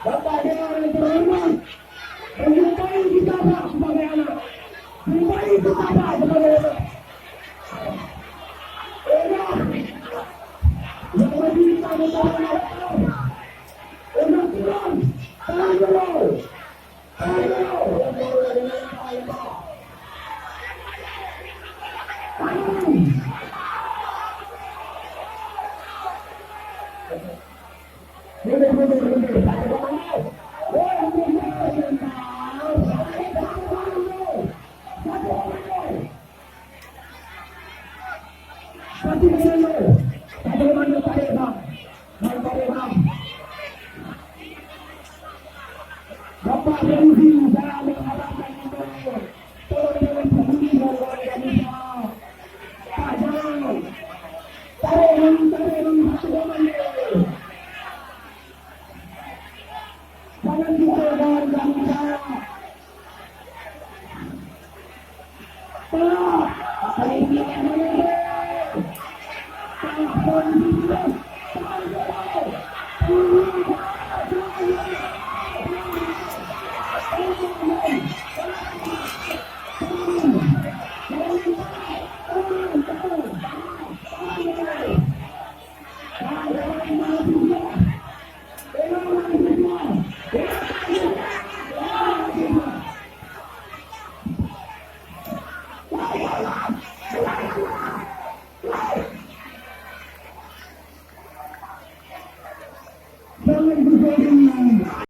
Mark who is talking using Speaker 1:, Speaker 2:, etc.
Speaker 1: Bapak Dewan yang terhormat, menjumpai kita Pak sebagai anak, menjumpai kita Pak sebagai anak. Yang lebih kita menjadi Tuhan, Bapak Dewi, saya mengharapkan itu. Tolong jangan peduli dengan warga Indonesia. Pak jangan. Tarik satu komando. Jangan dipegang Indonesia. Tolong. Ini yang menang. Tolong.